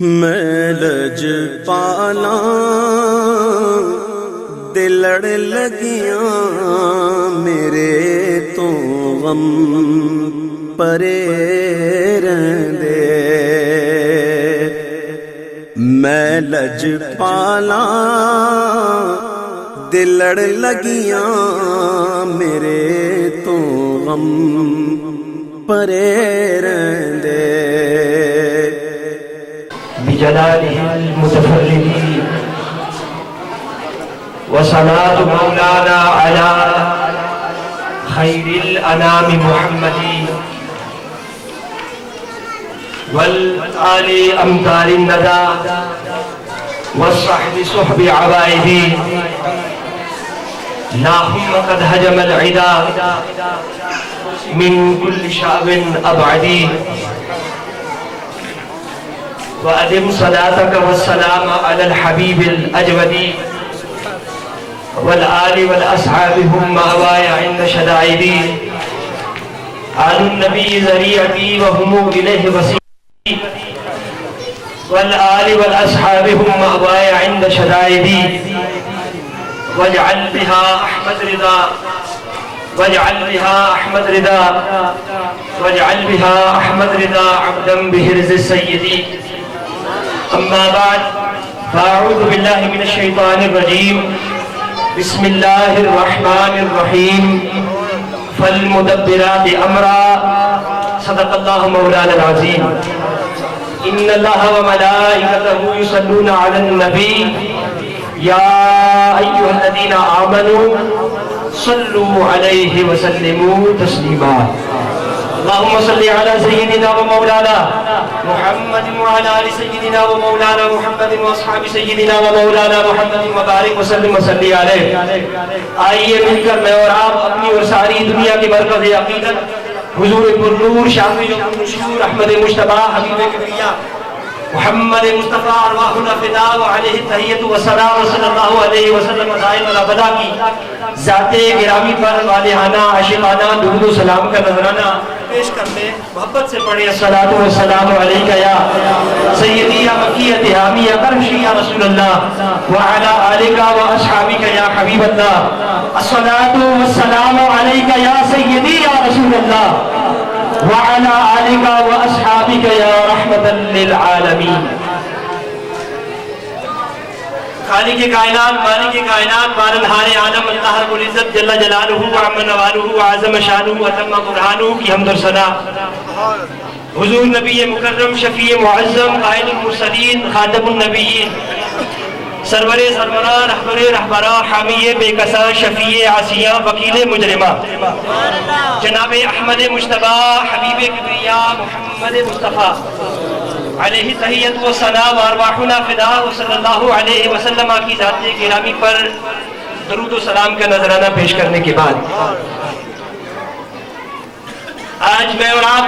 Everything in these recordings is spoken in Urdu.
میں لج پالا دلڑ لگیاں میرے تو غم پرے رہندے میں لج پالا دلڑ لگیاں میرے تو غم پرے رہندے بجلاله المتفرد وصلاة مولانا على خير الأنام محمد والآل أمطار الندى والصحب صحب عوائد اللهم قد هجم العدا من كل شعب أبعد وأدم صلاتك والسلام على الحبيب الأجود والآل والأصحاب هم مأواي عند شدائدي آل النبي ذريعتي وهم إليه وسيلتي والآل والأصحاب هم مأواي عند شدائدي واجعل بها أحمد رضا واجعل بها أحمد رضا واجعل بها أحمد رضا عبدا بهرز السيد أما بعد فأعوذ بالله من الشيطان الرجيم بسم الله الرحمن الرحيم فالمدبرات أمرا صدق الله مولانا العظيم إن الله وملائكته يصلون على النبي يا أيها الذين آمنوا صلوا عليه وسلموا تسليما اللهم صل على سيدنا ومولانا محمد وعلى آل سيدنا ومولانا محمد واصحاب سيدنا ومولانا محمد وبارك وسلم وصلی علیہ. آئیے مل کر میں اور آپ اپنی اور ساری دنیا کی مرکز عقیدت حضور پرنور شافی النشور احمد مجتبی حبیب کبریا محمد مصطفیٰ ارواحنا فدا وعلیہ التحیۃ والسلام صلی اللہ علیہ وسلم دائم الابدا کی ذات گرامی پر والہانہ عاشقانہ درود و سلام کا نذرانہ پیش کرنے محبت سے پڑھیں الصلاۃ والسلام علیکہ یا سیدی یا مکی یا تہامی یا قرشی یا رسول اللہ وعلی آلکہ و اصحابکہ یا حبیب اللہ الصلاۃ والسلام علیکہ یا سیدی یا رسول اللہ وعلى آلك وأصحابك يا رحمة للعالمين. خالق کائنات مالک کائنات بارالہار عالم اللہ رب العزت جل جلالہ وعم نوالہ وعظم شانہ وتم برہانہ کی حمد و ثنا حضور نبی مکرم شفیع معظم قائد المرسلین خاتم النبیین سرور سرورہ رہبر رہبرہ حامی بے کساں شفیع عصیہ وکیل مجرمہ جناب احمد مجتبی حبیب کبریا محمد مصطفیٰ علیہ تحیت و ثنا و ارواحنا فدا صلی اللہ علیہ وسلم کی ذات گرامی پر درود و سلام کا نذرانہ پیش کرنے کے بعد آج میں اور آپ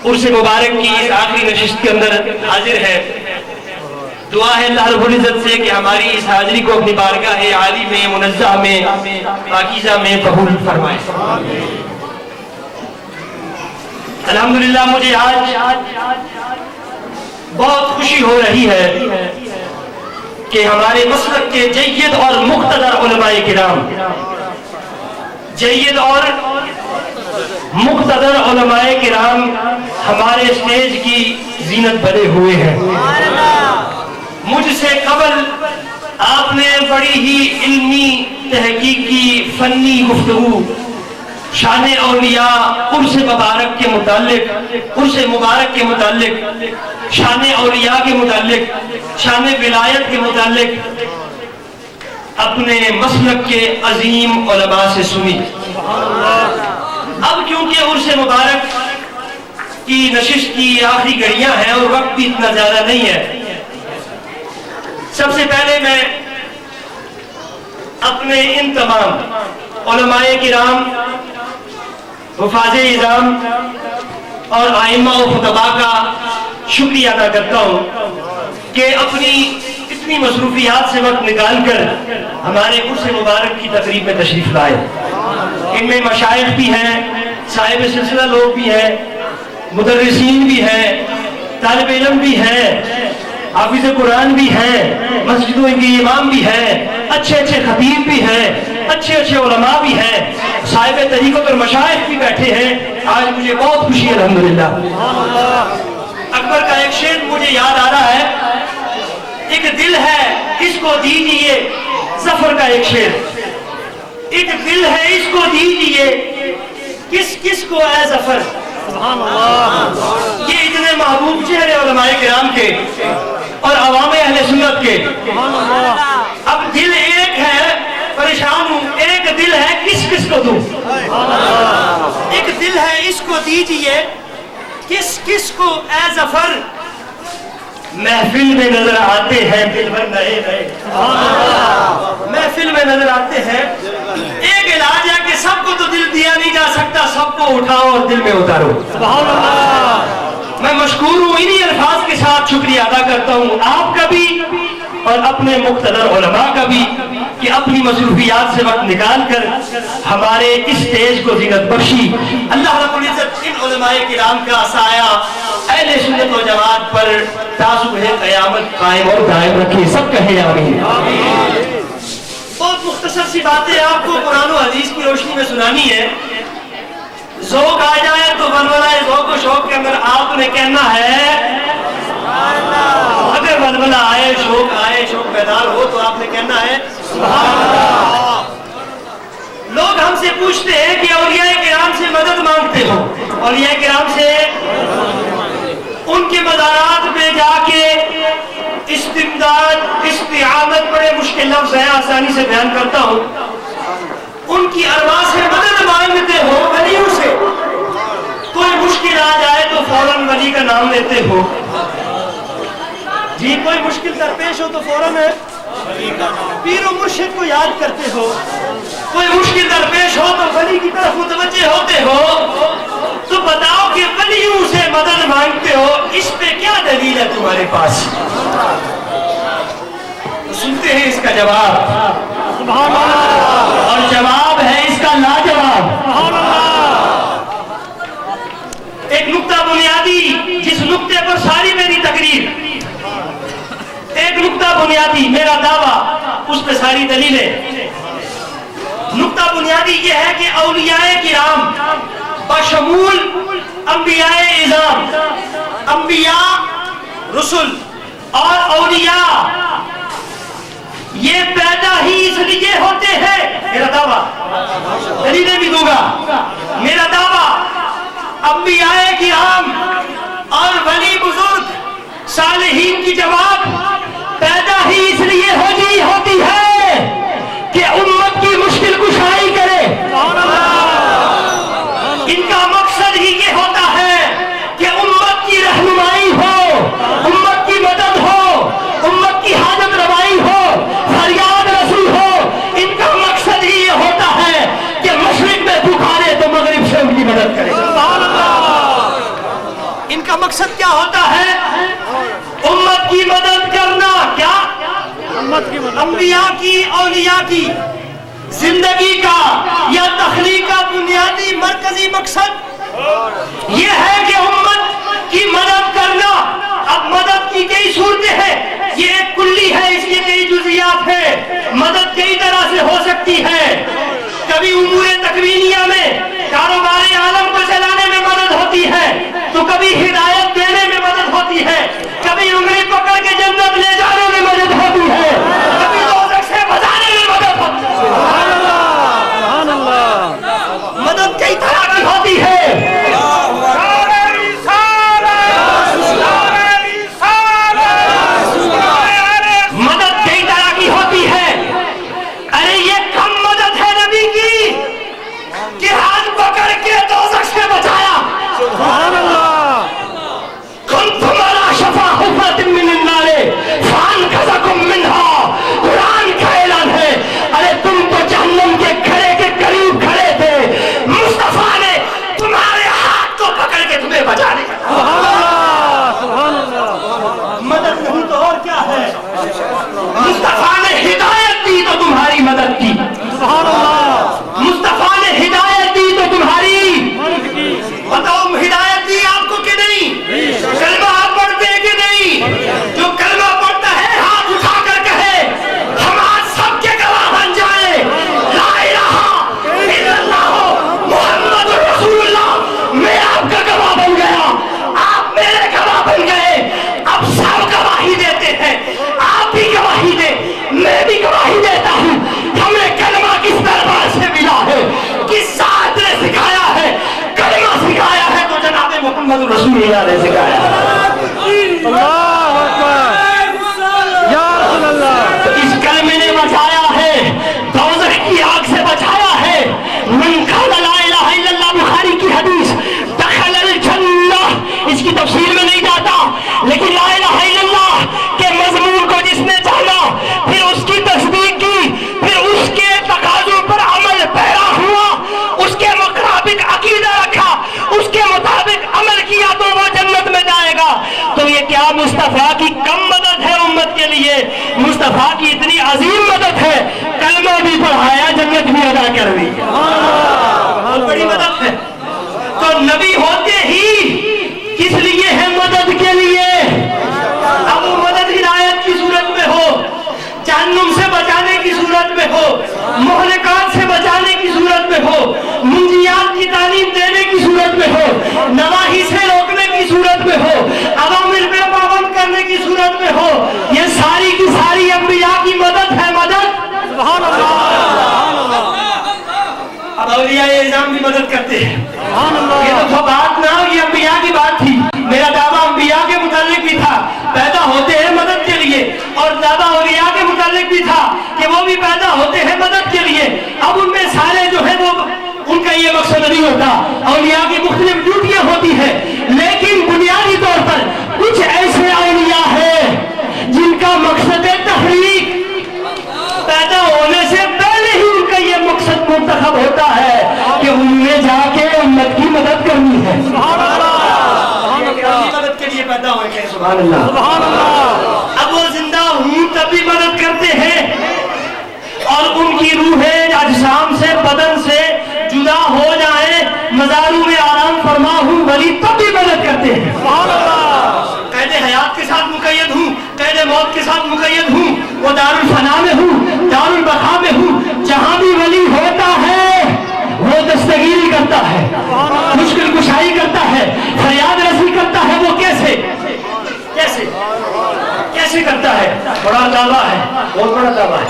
عرس مبارک کی اس آخری نشست کے اندر حاضر ہے. دعا ہے اللہ رب العزت سے کہ ہماری اس حاضری کو اپنی بارگاہ عالی میں منزہ میں پاکیزہ میں قبول فرمائے. الحمدللہ مجھے آج بہت خوشی ہو رہی ہے کہ ہمارے مسلک کے جید اور مقتدر علماء کرام جید اور مقتدر علماء کرام ہمارے اسٹیج کی زینت بنے ہوئے ہیں. مجھ سے قبل آپ نے بڑی ہی علمی تحقیقی فنی گفتگو شان اولیاء عرس مبارک کے متعلق عرس مبارک کے متعلق شان اولیاء کے متعلق شان ولایت کے متعلق اپنے مسلک کے عظیم علماء سے سنی. اب کیونکہ عرس مبارک کی نشست کی آخری گھڑیاں ہیں اور وقت بھی اتنا زیادہ نہیں ہے، سب سے پہلے میں اپنے ان تمام علماء کرام حفاظ اعظام اور ائمہ و خطباء کا شکریہ ادا کرتا ہوں کہ اپنی اتنی مصروفیات سے وقت نکال کر ہمارے عرس مبارک کی تقریب میں تشریف لائے. ان میں مشائخ بھی ہیں، صاحب سلسلہ لوگ بھی ہیں، مدرسین بھی ہیں، طالب علم بھی ہیں، حافظ قرآن بھی ہیں، مسجدوں کے امام بھی ہیں، اچھے اچھے خطیب بھی ہیں، اچھے اچھے علماء بھی ہیں، صاحب طریقت اور مشائخ بھی بیٹھے ہیں. آج مجھے بہت خوشی ہے الحمدللہ. اکبر کا ایک شعر مجھے یاد آ رہا ہے، ایک دل ہے اس کو دیجئے ظفر کا ایک شعر. ایک دل ہے اس کو دیجئے کس کس کو اے ظفر. سبحان اللہ. یہ اتنے محبوب چہرے علماء کرام کے اور عوام اہل سنت کے. اب دل ایک ہے، پریشان ہوں، ایک دل ہے کس کس کو دوں. ایک دل ہے اس کو دیجئے کس کس کو اے ظفر. محفل میں نظر آتے ہیں دل بھر نئے نئے. محفل میں نظر آتے ہیں. ایک علاج ہے کہ سب کو تو دل دیا نہیں جا سکتا، سب کو اٹھاؤ اور دل میں اتارو. سبحان اللہ. میں مشکور ہوں، انہی الفاظ کے ساتھ شکریہ ادا کرتا ہوں آپ کا بھی اور اپنے مقتدر علماء کا بھی کہ اپنی مصروفیات سے وقت نکال کر ہمارے اس اسٹیج کو زینت بخشی. اللہ رب العزت ان علماء کرام کا سایہ اہل سنت و جماعت پر تا صبح قیامت قائم اور دائم رکھے. سب کہیں آمین. بہت مختصر سی باتیں آپ کو قرآن و حدیث کی روشنی میں سنانی ہے. ذوق آ جائے تو ولولہ ذوق و شوق کے اندر آپ نے کہنا ہے، اگر ولولہ آئے، شوق بیدار ہو تو آپ نے کہنا ہے سبحان اللہ. لوگ ہم سے پوچھتے ہیں کہ اولیاء کرام سے مدد مانگتے ہو، اولیاء کرام سے ان کے مزارات پہ جا کے استمداد، استعانت، بڑے مشکل لفظ ہے، آسانی سے بیان کرتا ہوں. ان کی ارواح سے مدد مانگتے ہو، ولیوں سے. کوئی مشکل آ جائے تو فوراً ولی کا نام لیتے ہو. جی کوئی مشکل درپیش ہو تو فوراً پیر و مرشد کو یاد کرتے ہو. کوئی مشکل درپیش ہو تو ولی کی طرف متوجہ ہوتے ہو. تو بتاؤ کہ ولیوں سے مدد مانگتے ہو، اس پہ کیا دلیل ہے تمہارے پاس؟ سنتے ہیں اس کا جواب. سبحان اللہ. اور جواب ہے اس کا لاجواب. سبحان اللہ. ایک نقطہ بنیادی، جس نقطے پر ساری میری تقریر، ایک نقطہ بنیادی میرا دعویٰ، اس پہ ساری دلیلیں. نقطہ بنیادی یہ ہے کہ اولیاء کرام بشمول انبیاء اعظام، انبیاء، رسل اور اولیاء، یہ پیدا ہی اس لیے ہوتے ہیں. میرا دعویٰ، دلیلیں بھی دوں گا. میرا دعویٰ انبیاء کرام اور ولی بزرگ صالحین کی جماعت پیدا ہی اس لیے ہوتی ہے کہ امت کی مشکل کشائی کرے. ان کا مقصد ہی یہ ہوتا ہے کہ امت کی رہنمائی ہو، امت کی مدد ہو، امت کی حاجت روائی ہو، فریاد رسول ہو. ان کا مقصد ہی یہ ہوتا ہے کہ مشرق میں پکارے تو مغرب سے ان کی مدد کرے. ان کا مقصد کیا ہوتا ہے؟ امت کی مدد کرنا. کیا؟ انبیاء کی، اولیاء کی زندگی کا یا تخلیق کا بنیادی مرکزی مقصد یہ ہے کہ امت کی مدد کرنا. اب مدد کی کئی صورتیں ہیں، یہ ایک کلی ہے، اس کی کئی جزیات ہیں. مدد کئی طرح سے ہو سکتی ہے. کبھی امور تکوینیہ میں کاروبار عالم کو چلانے میں مدد ہوتی ہے، تو کبھی ہدایت دینے میں مدد ہوتی ہے، کبھی انگلی پکڑ کے جنت لے جانے میں مدد ہوتی ہے، کبھی دوزخ سے بچانے میں مدد ہوتی ہے. سبحان اللہ. مدد کئی طرح کی ہوتی ہے. مدد کئی طرح کی ہوتی ہے. ارے یہ کم مدد ہے نبی کی کہ ہاتھ پکڑ کے دوزخ سے بچایا. سبحان اللہ. اللہ نے سکھایا. اللہ اکبر یا رسول اللہ. تو اس کلمے نے بچایا ہے, دوزخ کی آگ سے بچایا ہے. من قال لا الہ الا اللہ, بخاری کی حدیث, دخل الجنہ. اس کی تفصیل میں نہیں جاتا, لیکن لا الہ الا اللہ کے مضمون کو جس نے جانا, پھر اس کی تصدیق کی, پھر اس کے تقاضوں پر عمل پیرا ہوا, اس کے مطابق عقیدہ رکھا, اس کے مطابق عمل کیا, تو وہ جنت میں جائے گا. تو یہ کیا مصطفیٰ کی کم مدد ہے امت کے لیے؟ مصطفیٰ کی اتنی عظیم مدد ہے, کلمہ بھی پڑھایا, جنت بھی ادا کر دی. بہت بڑی مدد ہے. تو نبی ہوتے ہی کس لیے ہے؟ مدد کے لیے. اب وہ مدد ہدایت کی صورت میں ہو, جہنم سے بچانے کی صورت میں ہو, مہلکات سے بچانے کی صورت میں ہو, منجیات کی تعلیم دینے کی صورت میں ہو, نواہی سے روکنے کی صورت میں ہو, عوامر پہ پابند کرنے کی صورت میں ہو, یہ ساری کی ساری انبیاء کی مدد ہے. مدد سبحان اللہ. اب اولیاء اعظام بھی مدد کرتے ہیں. سبحان اللہ. یہ تو بات نہ ہو, یہ انبیاء کی بات تھی. میرا دعویٰ انبیاء کے متعلق بھی تھا, پیدا ہوتے ہیں مدد کے لیے, اور دعویٰ اولیاء کے متعلق بھی تھا کہ وہ بھی پیدا ہوتے ہیں مدد کے لیے. اب ان میں سارے جو ہے وہ, ان کا یہ مقصد نہیں ہوتا. اولیاء کی مختلف ڈیوٹیاں ہوتی ہیں, لیکن بنیادی طور پر کچھ ایسے اولیاء ہیں جن کا مقصد تحریک, پیدا ہونے سے پہلے ہی ان کا یہ مقصد منتخب ہوتا ہے کہ ان میں جا کے امت کی مدد کرنی ہے. سبحان اللہ. مدد کے لیے پیدا ہوئے ہیں. سبحان اللہ. سبحان اللہ. اب وہ زندہ ہوں تب بھی مدد کرتے ہیں, اور ان کی روحیں اجسام سے, بدن سے جدا ہو جائیں, مزاروں میں آرام فرما ہوں, ولی تب بھی مدد کرتے ہیں. سبحان اللہ. قید حیات کے ساتھ مقید ہوں, قید موت کے ساتھ مقید ہوں, وہ دار الفنا میں ہوں, دار البقا میں ہوں, جہاں بھی ولی ہوتا ہے وہ دستگیری کرتا ہے, مشکل کشائی کرتا ہے, فریاد رسی کرتا ہے. وہ کیسے کیسے کیسے کرتا ہے؟ بڑا دعویٰ ہے, بہت بڑا دعویٰ ہے.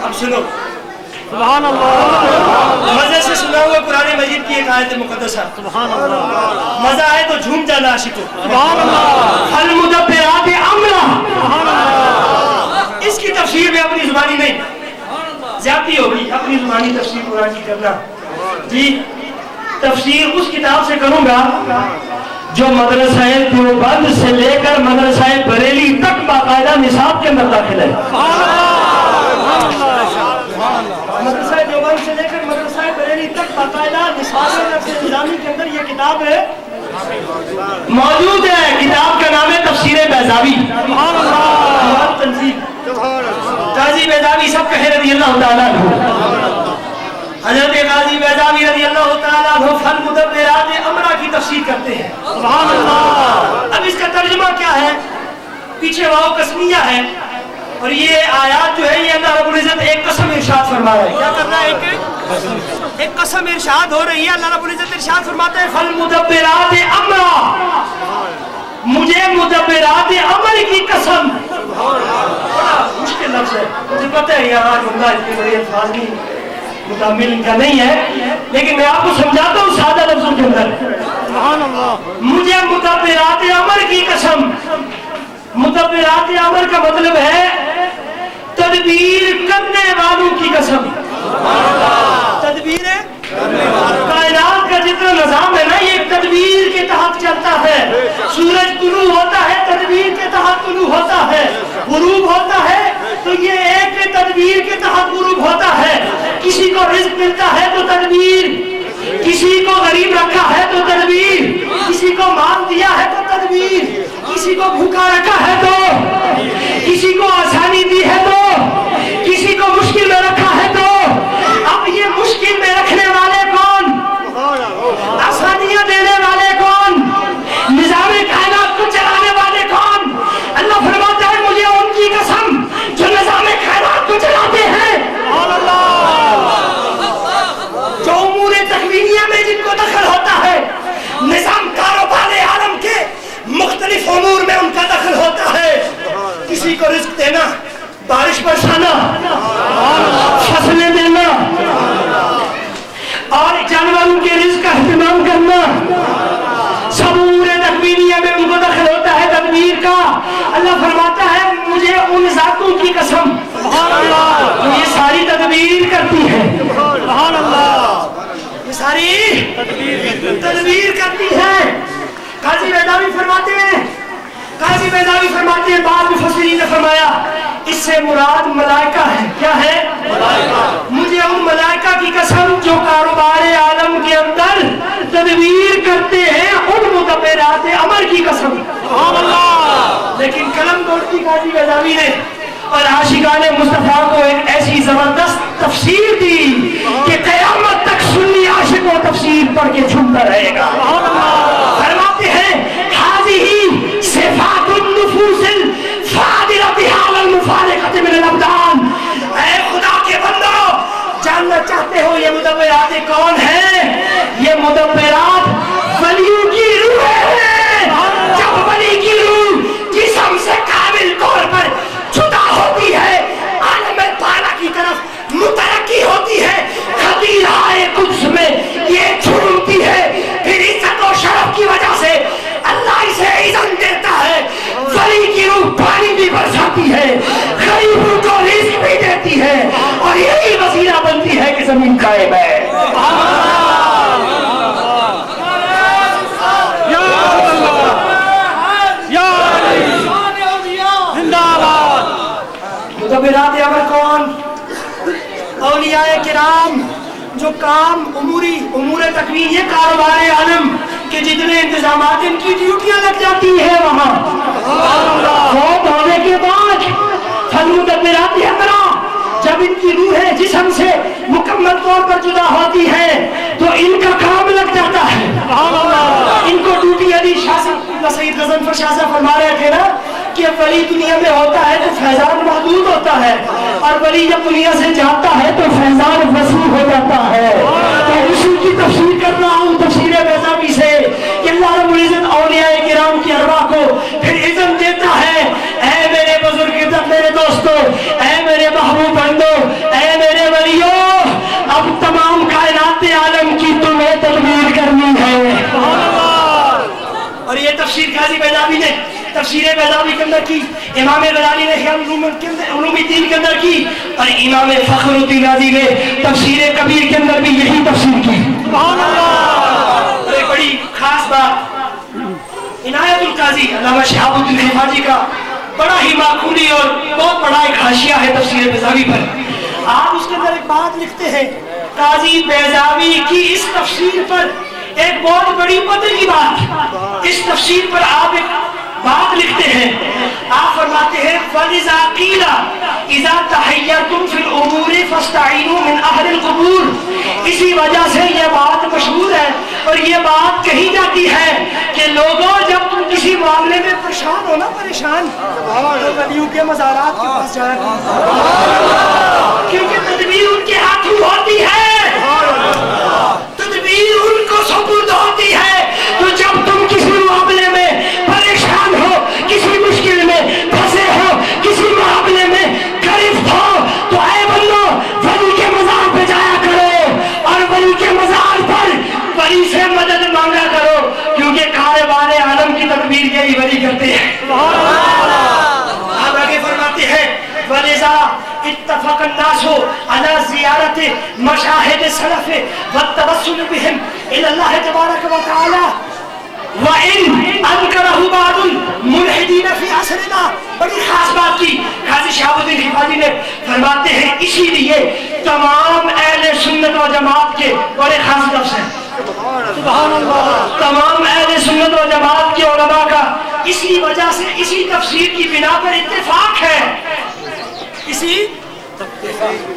اب سنو, سبحان اللہ. مزے سے سنا ہوا قرآن مجید کی ایک آیت مقدسہ. سبحان اللہ. مزہ آئے تو جھوم جانا عاشقوں. سبحان اللہ. المدبرات امرا. سبحان اللہ. اس کی تفسیر میں اپنی زبانی نہیں, زیادتی ہوگی اپنی زبانی تفسیر قرآن کی کرنا. جی, تفسیر اس کتاب سے کروں گا جو مدرسہ دیوبند سے لے کر مدرسہ بریلی تک باقاعدہ نصاب کے اندر داخل ہے. مدرسہ دیوبند سے لے کر مدرسہ بریلی تک باقاعدہ نصاب نظامی کے اندر یہ کتاب ہے موجود ہے. کتاب کا نام ہے تفسیر بیضاوی. تنظیم قاضی بیضاوی سب کہے رضی اللہ تعالیٰ عنہ. حضرت قاضی بیضاوی رضی اللہ تعالیٰ عنہ فالمدبرات امرا کی تفسیر کرتے ہیں. سبحان اللہ. اب اس کا ترجمہ کیا ہے؟ پیچھے واو قسمیہ ہے, اور یہ آیات جو ہے یہ اللہ رب العزت ایک قسم ارشاد فرما رہا ہے. کیا کر رہا ہے؟ ایک قسم ارشاد ہو رہی ہے. اللہ رب العزت ارشاد فرماتا ہے فالمدبرات امرا, مجھے مدبرات امر کی قسم. بڑا مشکل لفظ ہے, مجھے پتہ ہے یہاں جملہ اتنے بڑے الفاظ نہیں مکمل ان کا نہیں ہے, لیکن میں آپ کو سمجھاتا ہوں سادہ لفظوں کے اندر. سبحان اللہ. مجھے مدبرات امر کی قسم. مدبرات امر کا مطلب ہے تدبیر کرنے والوں کی قسم. تدبیر کائنات کا جتنا نظام ہے نا, یہ تدبیر کے تحت چلتا ہے. سورج طلوع ہوتا ہے, تدبیر کے تحت طلوع ہوتا ہے. غروب ہوتا ہے تو یہ ایک تدبیر کے تحت غروب ہوتا ہے. کسی کو رزق ملتا ہے تو تدبیر, کسی کو غریب رکھا ہے تو تدبیر, کسی کو مال دیا ہے تو تدبیر, کسی کو بھوکا رکھا ہے تو, کسی کو آسانی دی ہے تو, کسی کو مشکل میں رکھا ہے تو. اب یہ مشکل میں رکھنے والے کون, آسانیاں دینے والے کون, نظام کائنات کو چلانے والے کون؟ اللہ فرماتا ہے مجھے ان کی قسم جو نظام کائنات کو چلاتے ہیں, جو امور تکوینیہ میں جن کو دخل ہوتا ہے, نظام کاروبار عالم کے مختلف امور میں ان کا دخل ہوتا ہے. کسی کو رزق دینا, بارش برسانا, فصلیں دینا, اور جانوروں کے رزق کا اہتمام کرنا, سب امور فرماتا ہے مجھے ان ذاتوں کی قسم سبحان اللہ جو یہ ساری تدبیر کرتی ہے، سبحان اللہ یہ ساری تدبیر کرتی ہے۔ قاضی بیضاوی فرماتے ہیں بعض مفسرین نے فرمایا اس سے مراد ملائکہ ہے۔ کیا ہے؟ مجھے ان ملائکہ کی قسم جو کاروبار عالم کے اندر تدبیر کرتے ہیں، ان مدبرات امر کی قسم۔ سبحان اللہ لیکن قلم توڑتی قاضی بیضاوی نے اور عاشقان مصطفیٰ کو ایک ایسی زبردست تفسیر دی کہ قیامت تک سنی عاشق و تفسیر پڑھ کے جھومتا رہے گا۔ فرماتے ہیں حاضی صفات النفوس الفاضلۃ علی المفارقۃ من الابدان۔ اے خدا کے بندو، جاننا چاہتے ہو یہ مدبرات کون ہیں؟ یہ مدبرات ولیوں کی روح ہے۔ جب ولی کی روح جسم سے کامل طور پر جدا ہوتی ہے، عالم بالا کی طرف مترقی ہوتی ہے، خدیرہ قدس میں یہ جھومتی ہے، پھر عزت و شرف کی وجہ سے اللہ اسے اذن دیتا ہے، ولی کی روح پانی بھی برساتی ہے، غریبوں کو رزق بھی دیتی ہے، اور یہی وسیلہ بنتی ہے کہ زمین قائم ہے۔ مدبرات امر کون؟ اولیاء کرام جو کام امور تکوین، یہ کاروبار عالم کے جتنے انتظامات، ان کی ڈیوٹیاں لگ جاتی ہیں وہاں۔ فوت ہونے کے بعد فالمدبرات امرا، جب ان کی روح جسم سے مکمل طور پر جدا ہوتی ہے تو ان کا کام لگ جاتا ہے۔ ان کو ڈیوٹی علی شاہ صاحب سید غضنفر شاہ صاحب فرما رہے تھے نا کہ ولی دنیا میں ہوتا ہے تو فیضان محدود ہوتا ہے، اور ولی جب دنیا سے جاتا ہے تو فیضان وسیع ہو جاتا ہے۔ تو اسی کی تفسیر کر رہا ہوں تفسیر بیضاوی سے کہ اللہ رب العزت اولیاء کرام کی ارواح کو پھر اذن دیتا ہے، اے میرے بزرگ، میرے دوستو، اے میرے محبوب بندو، اے میرے ولیوں، اب تمام کائنات عالم کی تمہیں تدبیر کرنی ہے۔ اور یہ تفسیر قاضی بیضاوی نے تفسیر بیضاوی کے اندر کی، امام غزالی نے احیاء علوم الدین کے اندر کی، اور امام فخر الدین رازی نے تفسیر کبیر کے اندر بھی یہی تفسیر کی۔ ایک بڑی خاص بات، عنایت القاضی علامہ شہاب الدین حفاظی کا بڑا ہی معقولی اور بہت بڑا ایک حاشیہ ہے تفسیر بیضاوی پر۔ آپ اس کے اندر ایک بات لکھتے ہیں، قاضی بیضاوی کی اس تفسیر پر ایک بہت بڑی پتہ کی بات، اس تفسیر پر آپ ایک بات لکھتے ہیں، آپ فرماتے ہیں فَلِذَا قِيلَ إِذَا تَحَيَّرْتُمْ فِي الْأُمُورِ فَاسْتَعِينُوا مِنْ أَهْلِ الْقُبُورِ۔ اسی وجہ سے یہ بات مشہور ہے اور یہ بات کہی جاتی ہے کہ لوگوں جب تم کسی معاملے میں پریشان ہو نا، پریشان تو ولیوں کے مزارات کے پاس جایا کرو، کیونکہ تدبیر ان کے ہاتھوں ہوتی ہے، تدبیر ان کو سپرد ہوتی ہے۔ تو جب تم کسی معاملے میں پریشان ہو، کسی مشکل میں پھنسے ہو، کسی معاملے میں گرفت ہو، تو اے بندو ولی کے مزار پہ جایا کرو اور ولی کے مزار پر ولی سے مدد مانگا کرو، کیونکہ کاروبار عالم کی تدبیر یہی ولی کرتے ہیں۔ آپ آگے فرماتے ہیں وَلِذَا اتفق الناس على زیارت مشاہد السلف والتوسل بهم الى اللہ تبارک وتعالی وَإِنْ أَنْكَرَهُ بَعْضُ الْمُلْحِدِينَ فِي عَصْرِنَا۔ بڑی خاص بات کی قاضی شہاب الدین حفاظی نے، فرماتے ہیں اسی لیے تمام اہل سنت و جماعت کے بڑے خاص لفظ ہیں، سبحان اللہ، تمام اہل سنت و جماعت کے علماء کا اسی وجہ سے اسی تفسیر کی بنا پر اتفاق ہے، اسی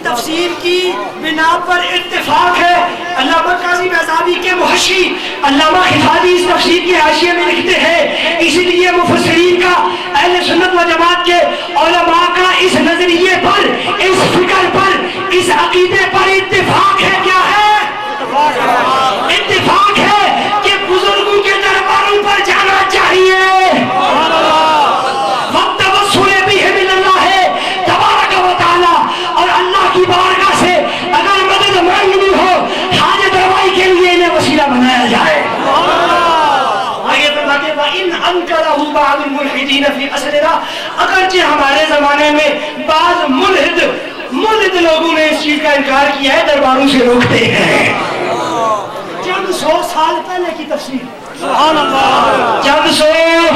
تفسیر کی بنا پر اتفاق ہے۔ علامہ قاضی بیضاوی کے محشی علامہ حفاظی اس تفسیر کی حاشیے میں لکھتے ہیں اسی لیے مفسرین کا، اہل سنت و جماعت کے علماء کا اس نظریے پر، اس فکر پر، اس عقیدے پر اتفاق ہے۔ کیا ہے؟ اتفاق ہے کہ بزرگوں کے درباروں پر جانا چاہیے، اور اللہ کی بارگاہ سے اگر مدد مانگنی ہو، حاجت روائی کے لیے انہیں وسیلہ بنایا جائے۔ آگے فرماتے ہیں وَإِنْ أَنْكَرَهُ بعض الملحدین فی عصرنا، اگرچہ ہمارے زمانے میں بعض ملحد لوگوں نے اس چیز کا انکار کیا ہے، درباروں سے روکتے ہیں. چند 100 سال پہلے کی تفسیر، سبحان اللہ. چند 100،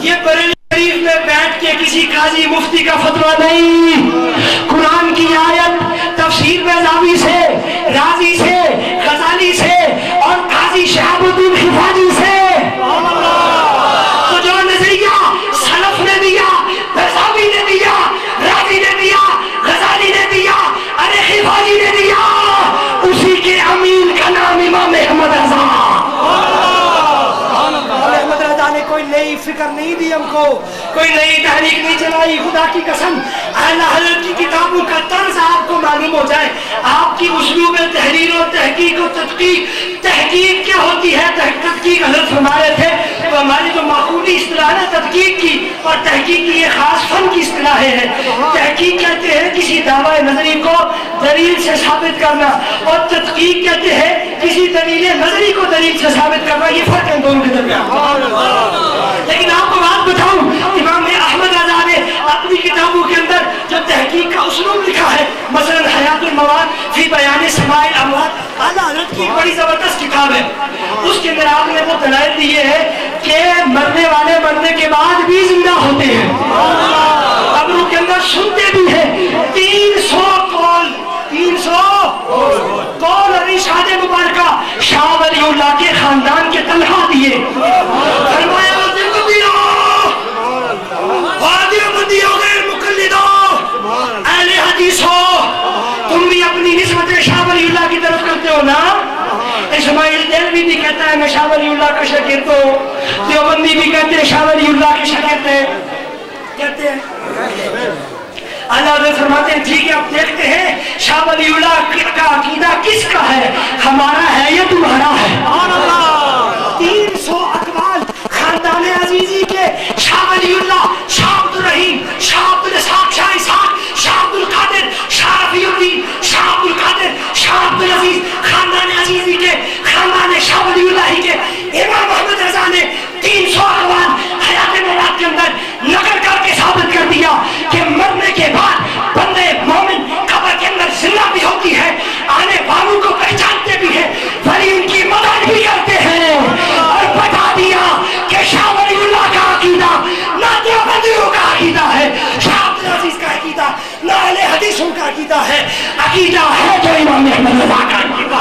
یہ بریلوی شریف میں بیٹھ کے کسی قاضی مفتی کا فتویٰ نہیں، قرآن کی آیت تفسیر بیضاوی سے، رازی سے، غزالی سے اور قاضی شہاب الدین حفاظی سے. تو جو نظریہ سلف نے دیا، بیضاوی نے دیا، رازی نے دیا، غزالی نے دیا، ارے حفاظی نے دیا، اسی کے امین کا نام امام احمد رضا. احمد رضا نے کوئی نئی فکر نہیں دی ہم کو، کوئی نئی تحریک نہیں چلائی. خدا کی قسم اعلیٰ حضرت کی کتابوں کا طرز آپ کو معلوم ہو جائے، آپ کی اسلوب تحریر و تحقیق و تحقیق کیا ہوتی ہے. تحقیق حضرت فرماتے تھے تو ہماری جو معقولی اصطلاح ہے تحقیق کی اور تحقیق کی یہ خاص فن کی اصطلاحیں ہیں. تحقیق کہتے ہیں کسی دعوی نظری کو دلیل سے ثابت کرنا، اور تحقیق کہتے ہیں کسی دلیل نظری کو دلیل سے ثابت کرنا. یہ فرق ہے دونوں کے درمیان. لیکن آپ کو بات بتاؤں، امام احمد رضا نے اپنی کتابوں کے اندر جو تحقیق کا اسلوب لکھا ہے، مثلا حیات المواد فی بیان سماع الاموات، اعلیٰ حضرت کی بڑی زبردست کتاب ہے. اس کے اندر آپ نے وہ دلائل دیے ہیں کہ مرنے والے مرنے کے بعد بھی زندہ ہوتے ہیں، قبروں کے اندر سنتے بھی ہیں. 300 قول ارشاد مبارکہ شاہ ولی اللہ کے خاندان کے تنہا دیے. فرمایا اہل حدیث ہو، تم بھی اپنی نسبت شاہ ولی اللہ کی طرف کرتے ہو نا. اسماعیل دہلوی بھی کہتا ہے میں شاہ ولی اللہ کا شاگرد ہوں، دیوبندی بھی کہتے ہیں شاہ ولی اللہ کے شاگرد ہیں، کہتے ہیں. اللہ حضرت فرماتے ہیں ٹھیک ہے، اب دیکھتے ہیں شاہ ولی اللہ کا عقیدہ کس کا ہے، ہمارا ہے یا تمہارا ہے. 300 اقوال خاندان عزیزی کے، شاہ ولی اللہ، شاہ عبد الرحیم، شاہ عبد الاسحاق، شاہ اسحاق، شاہ عبد القادر، شاہ رفیع الدین، شاہ عبد القادر، شاہ عبد العزیز، خاندان عزیزی کے، خاندان شاہ ولی اللہ کے امام احمد رضا نے 300 اقوال حیات مواد کے اندر نقل کر کے ثابت کر دیا کہ مرنے کے بعد بندے مومن قبر کے اندر زندہ بھی ہوتی ہے، آنے والوں کو پہچانتے بھی ہیں، ولی ان کی مدد بھی کرتے ہیں. اور بتا دیا کہ شاہ ولی اللہ کا عقیدہ نہ دیوبندیوں کا عقیدہ ہے، شاہ عبد العزیز کا عقیدہ نہ اہل حدیثوں کا عقیدہ ہے، عقیدہ ہے جو امام احمد رضا کا عقیدہ.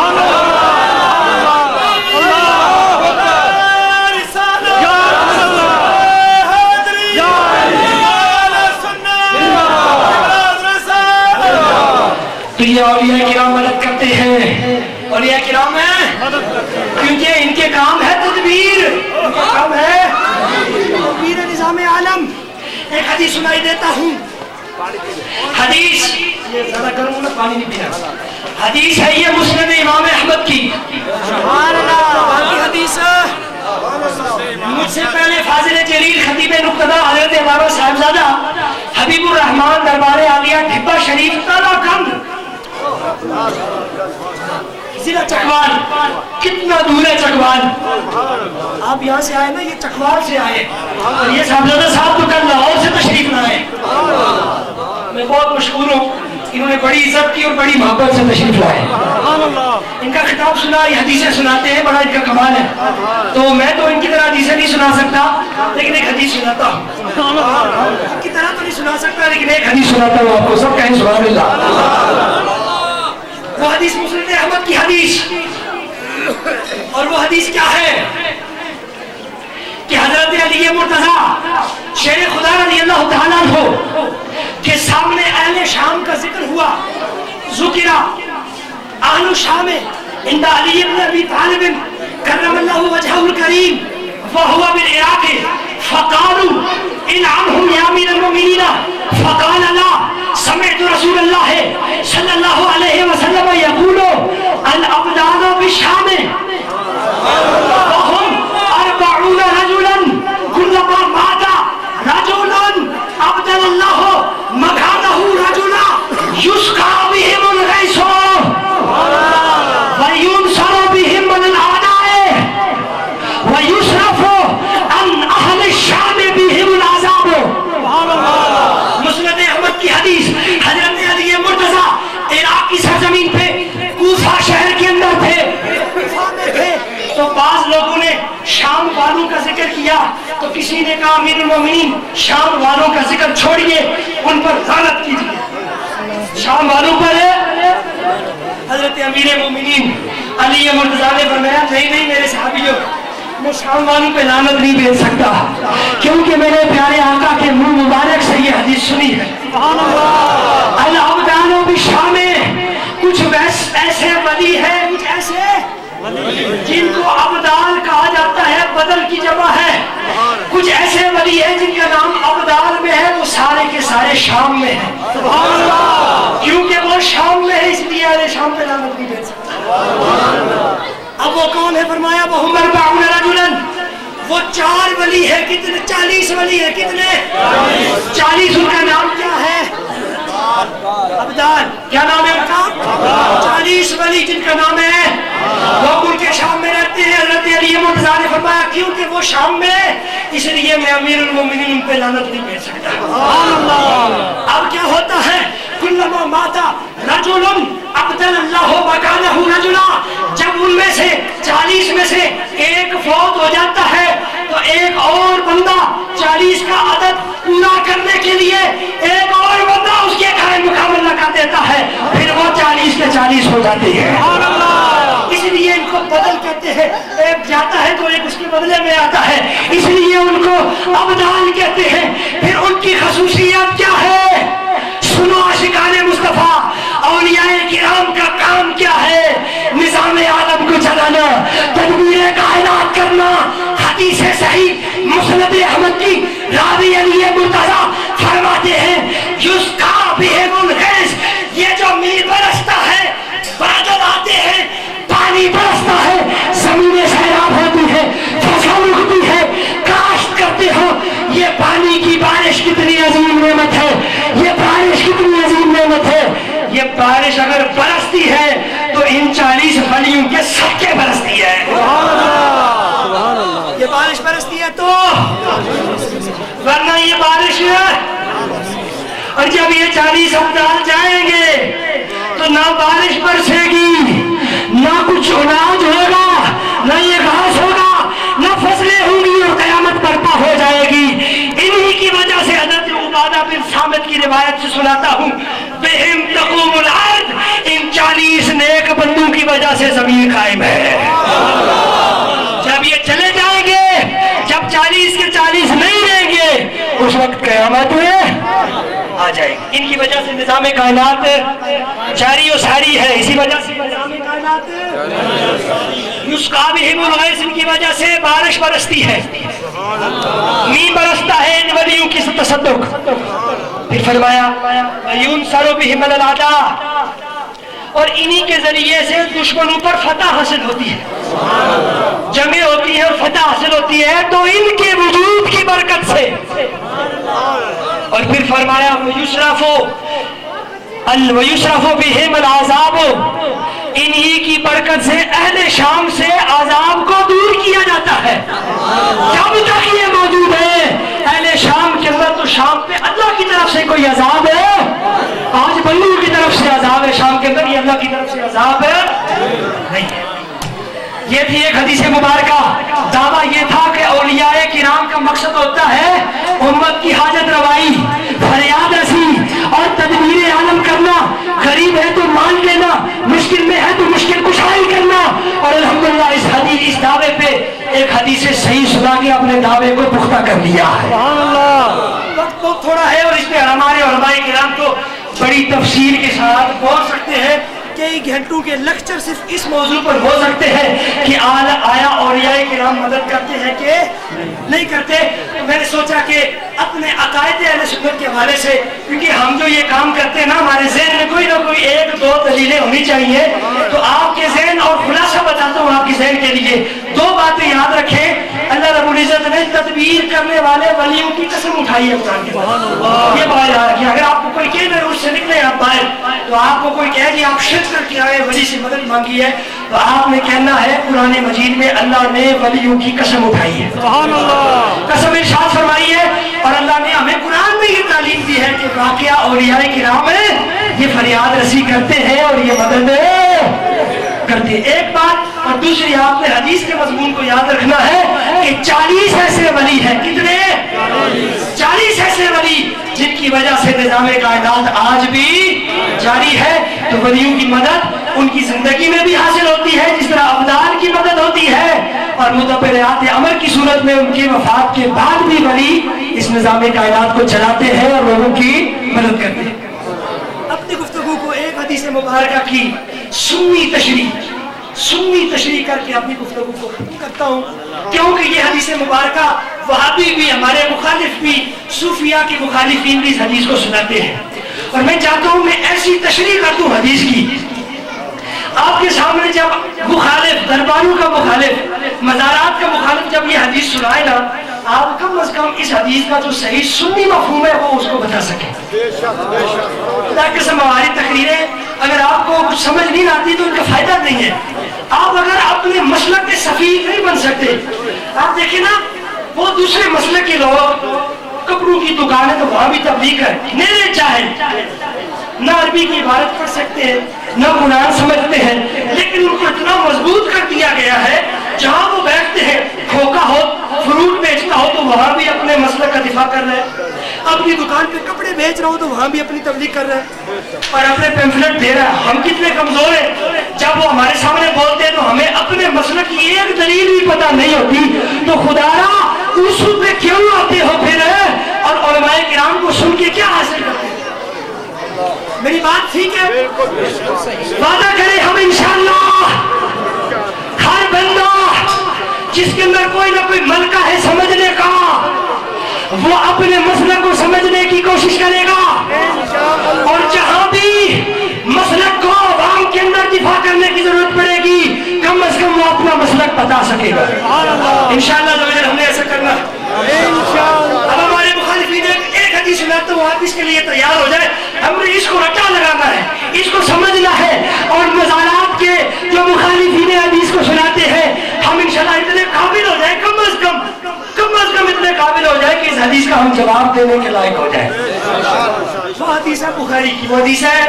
تو یہ اولیاء کرام مدد کرتے ہیں، اولیاء کرام ہیں کیونکہ ان کے کام ہے تدبیر، ان کے کام ہے تدبیر نظام عالم. ایک حدیث سنائی دیتا ہوں، حدیث یہ زیادہ گرم ہونا، پانی نہیں پینا. حدیث ہے یہ مسند امام احمد کی. سبحان اللہ. حدیث مجھ سے پہلے فاضل جلیل خطیب نقطہ حضرت علامہ صاحبزادہ حبیب الرحمان دربار عالیہ ڈھبا شریف تالا کند ضلع چکوال. کتنا دور ہے چکوال؟ آپ یہاں سے آئے نا، یہ چکوال سے آئے، اور یہ صاحبزادہ صاحب تو کل لاہور سے تشریف لائے. میں بہت مشکور ہوں، انہوں نے بڑی عزت کی اور بڑی محبت سے تشریف لائے. ان کا خطاب سنا، یہ حدیثیں سناتے ہیں، بڑا ان کا کمال ہے. تو میں تو ان کی طرح حدیثیں نہیں سنا سکتا، لیکن ایک حدیث سناتا ہوں. ان کی طرح تو نہیں سنا سکتا، لیکن ایک حدیث سناتا ہوں آپ کو. سب کہیں سبحان اللہ. وہ حدیث مسند احمد کی حدیث، اور وہ حدیث کیا ہے کہ حضرت علی مرتضیٰ شیر خدا رضی اللہ تعالیٰ عنہ کے سامنے اہل شام کا ذکر ہوا. ذکر اہل شام عند علی بن ابی طالب کرم اللہ وجہہ الکریم وهو بالعراق فقالوا انعمهم يا امير المؤمنين فقال لا سمعت رسول الله صلى الله عليه وسلم يقول الابدان بالشام وهم 40 رجلا كلما مات رجل ابدل الله مكانه رجلا يسقى بهم الغيث وينصر بهم من الاعداء ويصرف عن اهل کسی نے کہا امیر المومنین شام والوں کا ذکر چھوڑیے، ان پر لعنت کیجیے۔ شام والوں پر حضرت امیر مومنین علی مرتضیٰ نے فرمایا نہیں میرے صحابیوں، میں شام والوں پہ لعنت نہیں بھیج سکتا، کیونکہ میرے پیارے آقا کے منہ مبارک سے یہ حدیث سنی ہے۔ سبحان اللہ۔ العبدان بالشام، کچھ ایسے ولی ہیں، کچھ ایسے جن کو عبدال کہا جاتا ہے، بدل کی جمع ہے۔ کچھ ایسے ولی ہیں جن کا نام عبدال میں ہے، وہ سارے کے سارے شام میں ہیں۔ سبحان اللہ۔ کیونکہ وہ شام میں ہے، اس لیے اہل شام پہ لعنت نہیں بھیج سکتا۔ اب وہ کون ہے؟ فرمایا وہ عمر بعون رجلن، وہ 4 ولی ہے، کتنے؟ 40 ولی ہے، کتنے؟ 40۔ ان کا نام کیا ہے؟ عبدال۔ کیا نام ہے ان کا؟ 40 ولی جن کا نام ہے، وہ ملک شام میں رہتے ہیں۔ حضرت علی مرتضیٰ نے فرمایا کیونکہ وہ شام میں، اس لیے میں امیر المومنین ان پہ لعنت نہیں بھیج سکتا۔ اب کیا ہوتا ہے؟ کلما ماتا رجل ابدل اللہ مکانہ رجلا، جب ان میں سے 40 میں سے ایک فوت ہو جاتا ہے تو ایک اور بندہ 40 کا عدد پورا کرنے کے لیے ایک اور بندہ اس کے قائم مقام لگا دیتا ہے، پھر وہ 40 کے 40 ہو جاتے ہیں۔ اس لیے ان کو بدل کہتے ہیں، ایک جاتا ہے تو ایک اس کے بدلے میں آتا ہے، اس لیے ان کو ابدال کہتے ہیں۔ پھر ان کی خصوصیت کیا ہے؟ سنو عاشقان مصطفیٰ، اولیاء کرام کا کام کیا ہے؟ نظام عالم کو چلانا، تدبیر کائنات کرنا۔ حدیث صحیح مسند احمد کی راوی علی مرتضیٰ فرماتے ہیں یسقا بہم الغیث، یہ جو میل برستا ہے، بادل آتے ہیں، پانی برستا ہے، زمینیں سیراب ہوتی ہے، فصل اگتی ہے، کاشت کرتے ہو۔ یہ پانی کی بارش کتنی عظیم نعمت ہے، یہ بارش کتنی عظیم نعمت ہے۔ یہ بارش اگر برستی ہے تو ان 40 ولیوں کے صدقے برستی ہے۔ یہ بارش برستی ہے تو، ورنہ یہ بارش ہے۔ اور جب یہ 40 ابدال جائیں گے تو نہ بارش برسے گی، نہ کچھ اناج ہوگا، نہ یہ گھاس ہوگا، نہ فصلیں ہوں گی، اور قیامت برپا ہو جائے گی۔ انہی کی وجہ سے حضرت عبادہ بن صامت کی روایت سے سناتا ہوں، بہم تقوم الارض، ان 40 نیک بندوں کی وجہ سے زمین قائم ہے۔ جب یہ چلے جائیں گے، جب 40 کے 40 نہیں رہیں گے، اس وقت قیامت میں آ جائے گی۔ ان کی وجہ سے نظام کائنات جاری و ساری ہے، اسی وجہ سے نظام کائنات یسقا بہم الغیث، ان کی وجہ سے بارش برستی ہے، نہیں برستا ہے ان ولیوں کی تصدق۔ پھر فرمایا وَيُنْصَرُ بِهِمْ الْأَعْدَاءُ، اور انہی کے ذریعے سے دشمنوں پر فتح حاصل ہوتی ہے، جنگیں ہوتی ہیں اور فتح حاصل ہوتی ہے تو ان کے وجود کی برکت سے۔ اور پھر فرمایا وَيُشْرَفُ بِهِمْ الْعَذَابُ، انہی کی برکت سے اہل شام سے عذاب کو دور کیا جاتا ہے۔ جب تک یہ موجود ہے اہل شام کے اندر، تو شام پہ اللہ کی طرف سے کوئی عذاب ہے؟ 5 بندوں کی طرف سے عذاب ہے شام کے اندر، یہ اللہ کی طرف سے عذاب ہے نہیں ہے۔ یہ تھی ایک حدیث مبارکہ۔ دعویٰ یہ تھا کہ اولیاء کرام کا مقصد ہوتا ہے امت کی حاجت روائی، فریاد رسی اور تدبیر عالم کرنا، غریب ہے تو مان لینا، مشکل میں ہے تو مشکل کشائی کرنا۔ اور الحمدللہ اس دعوے پہ ایک حدیث صحیح سنا کے اپنے دعوے کو پختہ کر لیا ہے۔ وقت بہت تھوڑا ہے اور اس میں ہمارے علماء کرام تو بڑی تفصیل کے ساتھ بول سکتے ہیں، کئی گھنٹوں کے لیکچر صرف اس موضوع پر ہو سکتے ہیں کہ آیا اولیاء کرام مدد کرتے ہیں کہ نہیں کرتے۔ تو میں نے سوچا کہ اپنے عقائد اہل سنت کے حوالے سے، کیونکہ ہم جو یہ کام کرتے ہیں نا، ہمارے ذہن میں کوئی نہ کوئی 1-2 دلیلیں ہونی چاہیے، تو آپ کے ذہن اور خلاصہ بتاتا ہوں آپ کے ذہن کے لیے 2 باتیں یاد رکھیں۔ اللہ رب العزت نے تدبیر کرنے والے ولیوں کی قسم اٹھائی ہے قرآن کے بعد، یہ بات یاد رکھیے۔ اگر آپ کو کوئی کہے میں اس سے نکلے آپ باہر، تو آپ کو کوئی کہے کہ آپ شرک کر کے آئے، ولی سے مدد مانگی ہے، تو آپ نے کہنا ہے قرآن مجید میں اللہ نے ولیوں کی قسم اٹھائی ہے، سبحان اللہ، قسم ارشاد فرمائی ہے۔ اور اللہ نے ہمیں قرآن میں یہ تعلیم دی ہے کہ واقعہ اولیاء کرام یہ فریاد رسی کرتے ہیں اور یہ مدد کرتے ہیں۔ ایک بات، اور دوسری آپ نے حدیث کے مضمون کو یاد رکھنا ہے کہ کہ 40 ایسے ولی ہیں. کتنے؟ 40 ایسے ولی جن کی وجہ سے نظام کائنات آج بھی جاری ہے. تو ولیوں کی مدد ان کی زندگی میں بھی حاصل ہوتی ہے جس طرح ابدال کی مدد ہوتی ہے, اور مدبرات امر کی صورت میں ان کی وفات کے بعد بھی ولی اس نظام کائنات کو چلاتے ہیں اور لوگوں کی مدد کرتے ہیں. اپنی گفتگو کو ایک حدیث مبارکہ کی سنی تشریح کر کے اپنی گفتگو کو ختم کرتا ہوں, کیونکہ یہ حدیث مبارکہ وہابی بھی, ہمارے مخالف بھی, صوفیاء کے مخالفین بھی اس حدیث کو سناتے ہیں. اور میں چاہتا ہوں میں ایسی تشریح کر دوں حدیث کی آپ کے سامنے, جب مخالف, درباروں کا مخالف, مزارات کا مخالف جب یہ حدیث سنائے نا, آپ کم از کم اس حدیث کا جو صحیح سنی مفہوم ہے وہ اس کو بتا سکیں. تاکہ ہماری تقریریں اگر آپ کو کچھ سمجھ نہیں آتی تو ان کا فائدہ نہیں ہے. آپ اگر اپنے مسلک کے سفیر نہیں بن سکتے, آپ دیکھیں نا وہ دوسرے مسلک کے لوگ کپڑوں کی دکان ہے تو وہاں بھی تبلیغ ہے, نہیں چاہے نہ عربی کی عبارت پڑھ سکتے ہیں نہ قرآن سمجھتے ہیں, لیکن ان کو اتنا مضبوط کر دیا گیا ہے جہاں وہ بیٹھتے ہیں, کھوکا ہو, فروٹ بیچتا ہو تو وہاں بھی اپنے مسلک کا دفاع کر رہے ہیں, اپنی دکان پہ کپڑے بیچ رہا ہو تو وہاں بھی اپنی تبلیغ کر رہے ہیں اور اپنے پیمفلٹ دے رہا ہے. ہم کتنے کمزور ہیں, جب وہ ہمارے سامنے بولتے ہیں تو ہمیں اپنے مسلک کی ایک دلیل بھی پتہ نہیں ہوتی, تو خدا را اصول پہ کیوں آتے ہو پھر, اور علماء کرام کو سن کے کیا حاصل کرتے ہیں؟ میری بات ٹھیک ہے؟ وعدہ کریں ہم انشاءاللہ ہر بندہ جس کے اندر کوئی نہ کوئی ملکہ ہے سمجھنے کا, وہ اپنے مسلک کو سمجھنے کی کوشش کرے گا, اور جہاں بھی مسلک کو عوام کے اندر دفاع کرنے کی ضرورت پڑے گی کم از کم وہ اپنا مسلک بتا سکے گا. انشاءاللہ ہم نے ایسا کرنا. اب ہمارے مخالفین ایک حدیث سناتے ہوں, آپ اس کے لیے تیار ہو جائے. ہم نے اس کو رٹا لگانا ہے, اس کو سمجھنا ہے, اور مزارات کے جو مخالفین حدیث کو سناتے ہیں ہم انشاءاللہ اتنے قابل ہو جائیں, کم از کم اتنے قابل ہو جائے کہ اس حدیث کا ہم جواب دینے کے لائق ہو جائیں. وہ حدیث ہے بخاری کی, وہ حدیث ہے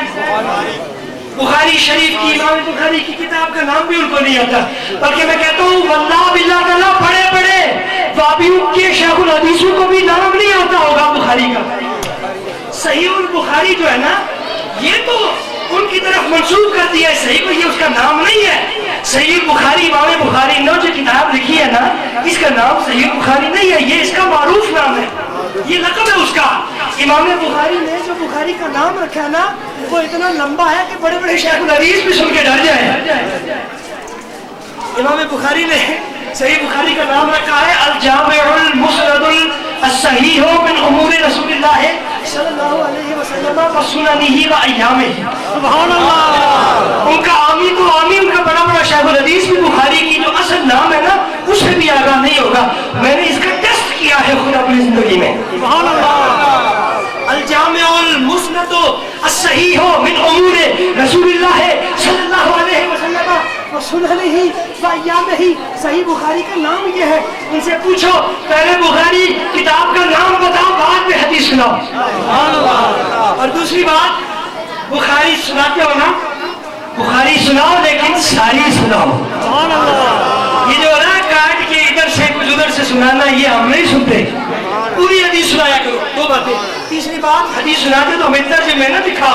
بخاری شریف کی. امام بخاری کی کتاب کا نام بھی ان کو نہیں آتا, بلکہ میں کہتا ہوں واللہ باللہ تعالیٰ بڑے وابیوں کے شیخ الحدیثوں کو بھی نام نہیں آتا ہوگا بخاری کا. صحیح البخاری جو ہے نا, یہ تو ان کی طرف منسوب کر دیا ہے, صحیح کو یہ اس کا نام نہیں ہے. صحیح البخاری, امام بخاری نے جو کتاب لکھی ہے نا, اس کا نام صحیح البخاری نہیں ہے, یہ اس کا معروف نام ہے, یہ لقب ہے اس کا. امام بخاری نے جو بخاری کا نام رکھا ہے نا, وہ اتنا لمبا ہے کہ بڑے بڑے شیخ الحدیث بھی سن کے ڈر جائیں. امام بخاری نے صحیح بخاری کا نام رکھا ہے الجامع المسند الصحیح من امور رسول اللہ صلی اللہ علیہ وسلم و سننہ و ایامہ. سبحان اللہ. ان کا آمی تو آمی, ان کا بڑا بڑا شیخ الحدیث بھی بخاری کی جو اصل نام ہے نا اس سے بھی آگاہ نہیں ہوگا. میں نے اس کا ٹیسٹ کیا ہے خود اپنی زندگی میں. سبحان اللہ. الجامع المسند الصحیح من امور رسول اللہ صلی اللہ علیہ وسلم و سننہ و ایامہ. صحیح بخاری کا نام یہ ہے. ان سے پوچھو پہلے بخاری کتاب کا نام بتاؤ, بعد میں حدیث سناؤ. اور دوسری بات, بخاری سناتے ہو نا, بخاری سناؤ لیکن ساری سناؤ. یہ جو ہے نا کاٹ کے ادھر سے کچھ ادھر سے سنانا, یہ ہم نہیں سنتے. پوری حدیث سنایا کرو. دو باتیں. تیسری بات, حدیث سناتے تو ہمیں ترجمے نہ دکھا.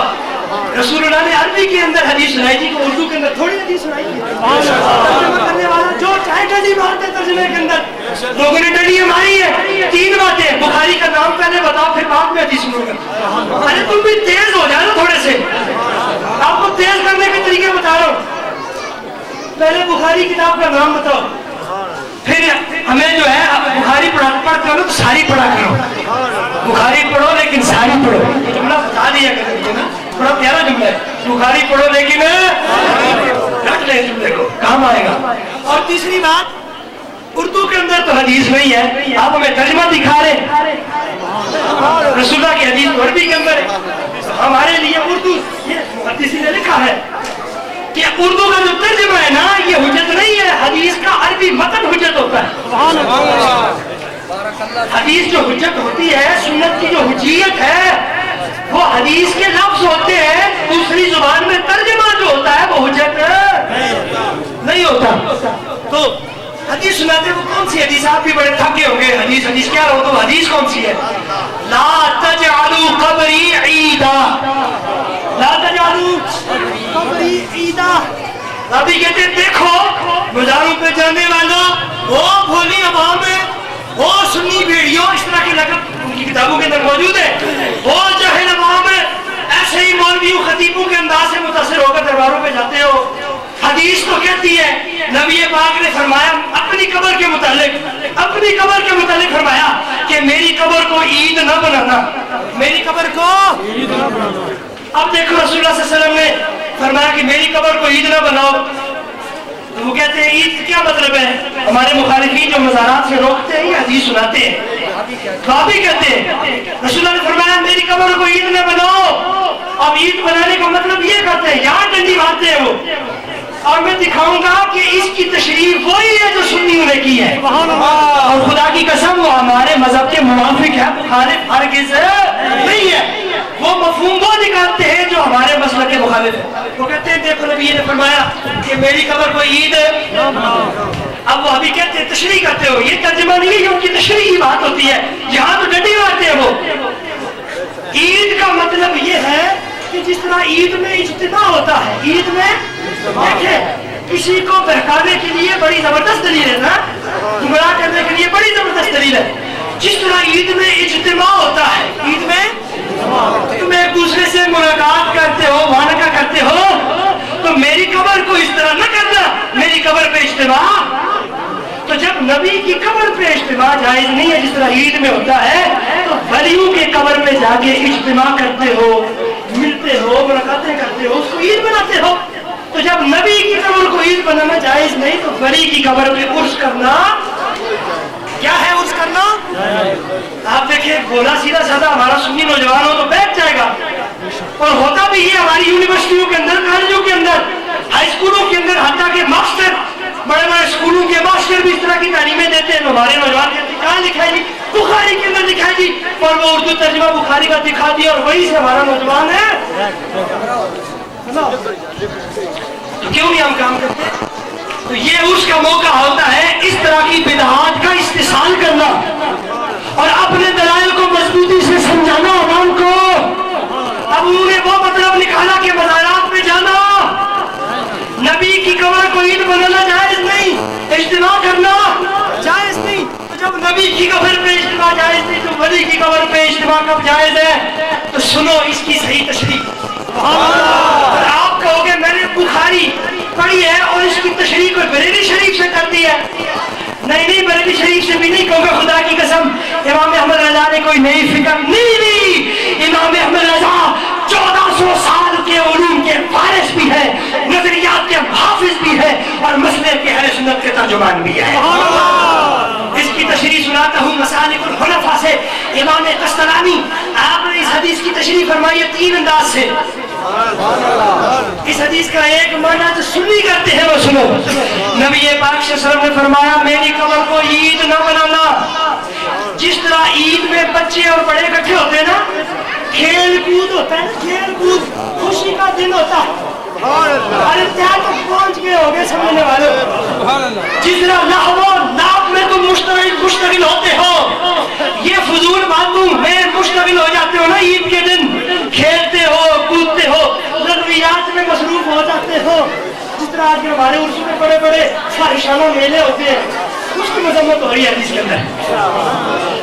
رسول اللہ نے عربی کے اندر حدیث سنائی تھی, کہ اردو کے اندر تھوڑی حدیث سنائی تھی. ترجمہ کرنے والا جو چاہے ڈنڈی مارتے ترجمے کے اندر. لوگوں نے ڈنڈیاں ماری ہے. تین باتیں, بخاری کا نام پہلے بتاؤ پھر بعد میں حدیث سنو گا. ارے تم بھی تیز ہو جائے نا تھوڑے سے, آپ کو تیز کرنے کے طریقے بتا رہا ہوں. پہلے بخاری کتاب کا نام بتاؤ, پھر ہمیں جو ہے بخاری پڑھتے ہو نا تو ساری پڑھا کرو. بخاری پڑھو لیکن ساری پڑھو. یہ جملہ بتا دیا کریں نا, بڑا پیارا جملہ ہے. بخاری پڑھو لیکن رکھ لیں جملے کو, کام آئے گا. اور تیسری بات, اردو کے اندر تو حدیث نہیں ہے, آپ ہمیں ترجمہ دکھا رہے. رسول اللہ کی حدیث عربی کے اندر ہے, ہمارے لیے اردو, یہ محدثی نے لکھا ہے کہ اردو کا جو ترجمہ ہے نا یہ حجت نہیں ہے, حدیث کا عربی متن حجت ہوتا ہے. حدیث جو حجت ہوتی ہے, سنت کی جو حجیت ہے, وہ حدیث کے لفظ ہوتے ہیں. دوسری زبان میں ترجمہ جو ہوتا ہے وہ حجت نہیں ہوتا. تو حدیث سناتے وہ کون سی حدیث؟ آپ بھی بڑے تھکے ہوں گے حدیث حدیث کیا ہو تو حدیث کون سی ہے؟ لا تجعلوا قبری عیدا، لا تجعلوا قبری عیدا۔ نبی کہتے ہیں دیکھو مزاروں پہ جانے والوں، وہ بھولی عوام ہے، وہ سنی بھیڑیوں، اس طرح کے لقب ان کی کتابوں کے اندر موجود ہے، وہ جاہل عوام ہے، ایسے ہی مولویوں خطیبوں کے انداز سے متاثر ہو کر درباروں پہ جاتے ہو۔ حدیث تو کہتی ہے، نبی پاک نے فرمایا اپنی قبر کے متعلق فرمایا کہ میری قبر کو عید نہ بنانا، میری قبر کو عید نہ بنانا۔ اب دیکھو رسول اللہ صلی اللہ علیہ وسلم نے فرمایا کہ میری قبر کو عید نہ بناؤ، تو وہ کہتے ہیں عید کا کیا مطلب ہے؟ ہمارے مخالفین جو مزارات سے روکتے ہیں یہ حدیث سناتے ہیں، بابی کہتے ہیں رسول اللہ نے فرمایا میری قبر کو عید نہ بناؤ۔ اب عید بنانے کا مطلب یہ کرتے ہیں، یہاں ڈنڈی مارتے ہیں وہ، اور میں دکھاؤں گا کہ اس کی تشریح وہی ہے جو سنیوں نے کی ہے، اور خدا کی قسم وہ ہمارے مذہب کے موافق ہے، مخالف ہرگز نہیں ہے۔ وہ مفہوم وہ نکالتے ہیں جو ہمارے مسلک کے مخالف ہے۔ وہ کہتے ہیں دیکھو نبی نے فرمایا کہ میری قبر کو عید، اب وہ ابھی کہتے ہیں تشریح کرتے ہو، یہ ترجمہ نہیں ہے، ان کی تشریح کی بات ہوتی ہے، یہاں تو ڈنڈی مارتے ہیں وہ۔ عید کا مطلب یہ ہے کہ جس طرح عید میں اجتماع ہوتا ہے، عید میں دیکھیں کسی کو بہکانے کے لیے بڑی زبردست دلیل ہے نا، گمراہ کرنے کے لیے بڑی زبردست دلیل ہے، جس طرح عید میں اجتماع ہوتا ہے، عید میں تم ایک دوسرے سے ملاقات کرتے ہو، معانقہ کرتے ہو، تو میری قبر کو اس طرح نہ کرنا، میری قبر پہ اجتماع۔ تو جب نبی کی قبر پہ اجتماع جائز نہیں ہے جس طرح عید میں ہوتا ہے، تو ولیوں کے قبر پہ جا کے اجتماع کرتے ہو، ملتے ہو، ملاقاتیں کرتے ہو، اس کو عید بناتے ہو۔ تو جب نبی کی قبر کو عید بنانا جائز نہیں تو ولی کی قبر پہ عرس کرنا کیا ہے؟ عرس کرنا آپ دیکھیں بولا سیدھا سادہ ہمارا سنی نوجوان ہو تو بیٹھ جائے گا، اور ہوتا بھی یہ ہماری یونیورسٹیوں کے اندر، کالجوں کے اندر، ہائی اسکولوں کے اندر، حتیٰ کہ ماسٹر، بڑے بڑے اسکولوں کے ماسٹر بھی اس طرح کی تعلیمیں دیتے ہیں۔ ہمارے نوجوان کہتے ہیں کہاں لکھا ہے جی؟ بخاری کے اندر لکھا ہے جی، اور وہ اردو ترجمہ بخاری کا دکھا دیا اور وہی سے ہمارا نوجوان ہے، تو کیوں نہیں ہم کام کرتے؟ تو یہ اس کا موقع ہوتا ہے اس طرح کی بدعات کا استحصال کرنا اور اپنے دلائل کو مضبوطی سے سمجھانا عوام کو۔ اب انہوں نے وہ مطلب نکالا کہ مزارات پہ جانا، نبی کی قبر کو عید بنانا جائز نہیں، اجتماع کرنا جائز نہیں۔ تو جب نبی کی قبر پہ اجتماع جائز نہیں تو ولی کی قبر پہ اجتماع کب جائز ہے؟ تو سنو اس کی صحیح تشریح۔ اور آپ کہو گے میں نے بخاری پڑھی ہے اور اس کی تشریح کوئی بریلی شریف سے کر دی ہے، نہیں بریلی شریف سے بھی نہیں کہوں گا، خدا کی قسم امام احمد رضا نے کوئی نئی فکر نہیں، امام احمد رضا 1400 سال کے علوم کے فارس بھی ہے، نظریات کے حافظ بھی ہے، اور مسئلے کے اہل سنت کے ترجمان بھی ہے۔ اس کی تشریح سناتا ہوں مسالک الحنفاء سے، امام قسطلانی آپ نے اس حدیث کی تشریح فرمائی ہے 3 انداز سے۔ اس حدیث کا ایک معنی جو سنی کرتے ہیں وہ سنو، نبی پاک صلی اللہ علیہ وسلم نے فرمایا میری قبر کو عید نہ بنانا۔ جس طرح عید میں بچے اور بڑے اکٹھے ہوتے ہیں نا، کھیل کود ہوتا ہے، کھیل کود خوشی کا دن ہوتا ہے، اور انتہا تک پہنچ گئے ہو گئے سمجھنے والے۔ جس طرح لہو ناپ میں تم مشتغل ہوتے ہو، یہ فضول باتوں میں مشتغل ہو جاتے ہو نا، عید کے دن کھیلتے ہو، کودتے ہو، لغویات میں مصروف ہو جاتے ہو، جس طرح آج ہمارے عرصوں میں بڑے بڑے فاحشانہ میلے ہوتے ہیں، اس کی مذمت ہو رہی ہے حدیث کے اندر۔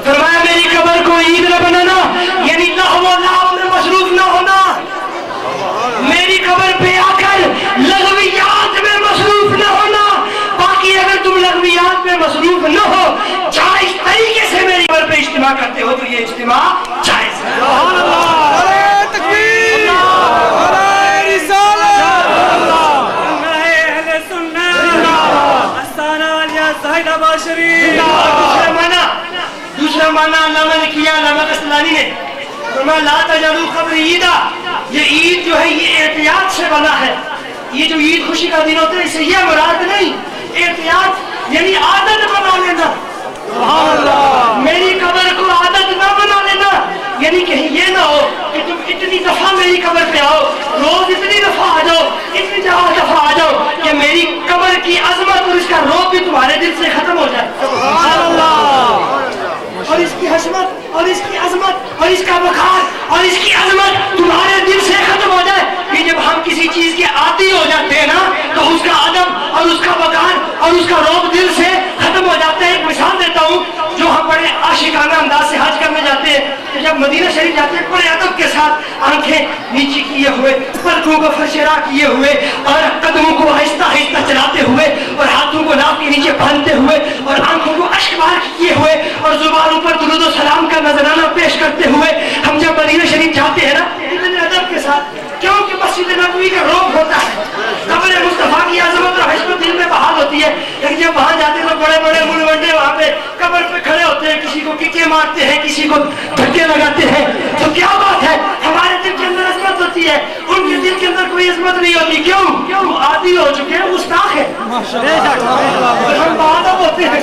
فرمایا میری قبر کو عید نہ بنانا، یعنی لہو ناپ میں مصروف نہ ہونا، میری قبر پہ آ کر لغویات میں مصروف نہ ہونا۔ باقی اگر تم لغویات میں مصروف نہ ہو، جائز طریقے سے میری قبر پہ اجتماع کرتے ہو تو یہ اجتماع جائز ہے۔ دوسرا معنی علامہ نے کیا، علامہ قسطلانی نے فرمایا لا تجعلوا قبری عیدا، یہ عید جو ہے یہ احتیاط سے بنا ہے، یہ جو عید خوشی کا دن ہوتا ہے اسے یہ مراد نہیں، احتیاط یعنی عادت بنا لینا، میری قبر کو عادت نہ بنا لینا، یعنی کہیں یہ نہ ہو کہ تم اتنی دفعہ میری قبر پہ آؤ، روز اتنی دفعہ آ جاؤ، اتنی دفعہ آ جاؤ کہ میری قبر کی عظمت اور اس کا روب بھی تمہارے دل سے اور اس کی عظمت اور اس کا وقار اور اس کی عظمت تمہارے دل سے ختم ہو جائے کہ جب ہم کسی چیز کے عادی ہو جاتے ہیں نا تو اس کا ادب اور اس کا وقار اور اس کا رعب دل سے ختم ہو جاتا ہے. ایک مثال دیتا ہوں, جو ہم بڑے عاشقانہ انداز سے حج کرنے جاتے ہیں تو جب مدینہ شریف جاتے ہیں بڑے ادب کے ساتھ آنکھیں نیچے کیے ہوئے, پلکوں کو فرشرا کیے ہوئے اور قدموں کو آہستہ آہستہ چلاتے ہوئے اور ہاتھوں کو ناک کے نیچے باندھتے ہوئے اور آنکھوں کو اشک بار کیے ہوئے اور زبانوں پر درود و سلام کا نذرانہ پیش کرتے ہوئے ہم جب مدینہ شریف جاتے ہیں نا اتنے ادب کے ساتھ, کیونکہ مسجد نبوی کا رعب ہوتا ہے, قبر مصطفیٰ کی عظمت اور حشمت دل میں بحال ہوتی ہے. لیکن جب وہاں جاتے ہیں تو بڑے بڑے ملوڈے وہاں پہ قبر پہ کھڑے ہوتے ہیں, کسی کو کیکے مارتے ہیں, کسی کو دھکے لگاتے ہیں. تو کیا بات ہے, ہمارے دل کے اندر عظمت ہوتی ہے, ان کے دل کے اندر کوئی عظمت نہیں ہوتی. کیوں؟ وہ عادی ہو چکے ہیں, گستاخ ہے. ہم بہادر ہوتے ہیں,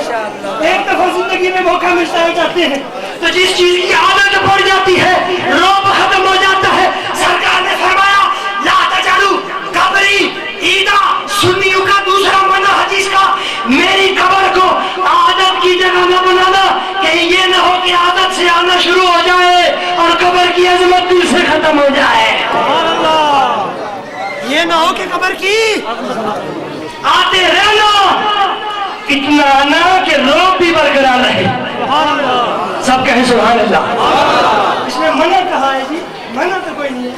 ایک دفعہ زندگی میں موقع ملتا ہے جاتے ہیں تو جس چیز کی عادت پڑ جاتی ہے رعب ختم ہو جاتا ہے. سرکار نے فرمایا لا تجعلوا قبری عیدا, سنیوں کا دوسرا معنی حدیث کا, میری قبر کو عادت کی جگہ نہ بنانا, کہیں یہ نہ ہو کہ عادت سے آنا شروع ہو جائے اور قبر کی عظمت دل سے ختم ہو جائے. سبحان اللہ. یہ نہ ہو کہ قبر کی آتے رہنا, اتنا آنا کہ روح بھی برقرار رہے. سبحان اللہ. سب کہیں سبحان اللہ. اس میں منع کہا ہے جی, منع تو کوئی نہیں ہے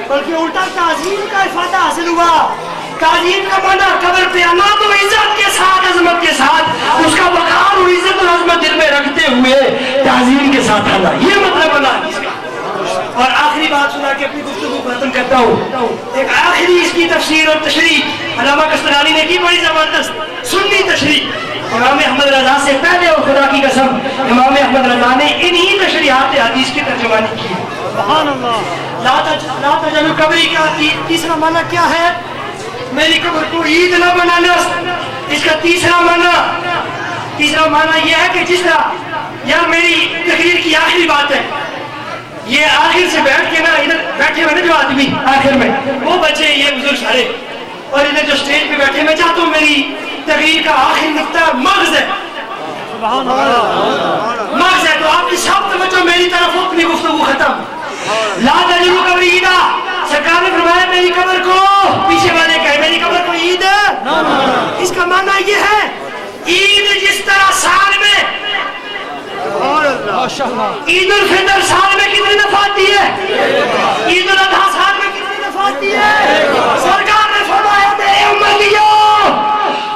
بلکہ الٹا تعظیم کا افادہ حاصل ہوا. تعظیم کا معنی قبر پہ آنا تو عزت کے ساتھ, عظمت کے ساتھ, اس کا وقار اور عزت اور عظمت دل میں رکھتے ہوئے تعظیم کے ساتھ آنا, یہ مطلب بنا اس کا. اور آخری بات سنا کے اپنی گفتگو ختم کرتا ہوں. ایک آخری اس کی تفسیر اور تشریح علامہ قسطلانی نے کی, بڑی زبردست سنی تشریح. امام احمد رضا سے پہلے اور خدا کی قسم امام احمد رضا نے انہی تشریحات حدیث کی ترجمانی کی. سبحان اللہ. لا تجعلوا قبری کا تیسرا معنی کیا ہے؟ میری قبر کو عید نہ بنانا. اس کا تیسرا معنی یہ ہے کہ جس طرح یار میری تقریر کی آخری بات ہے, یہ آخر سے بیٹھ کے نا ادھر بیٹھے ہوئے نا جو آدمی آخر میں وہ بچے یہ بزرگ سارے, اور ادھر جو اسٹیج پہ بیٹھے, میں چاہتا ہوں میری تقریر کا آخری نقطہ مغز ہے. سبحان اللہ. مغز ہے, تو آپ کی سب توجہ میری طرف ہو, اپنی گفتگو ختم. لا تجعلوا قبری عیدا, سرکار نے فرمایا میری قبر کو, پیچھے والے کہے میری قبر کو عید. اس کا معنی یہ ہے عید جس طرح سال میں عید الفطر سال میں کتنی دفعہ آتی ہے, عید الاضحیٰ سال میں کتنی دفعہ آتی ہے. سرکار نے فرمایا میرے امتیوں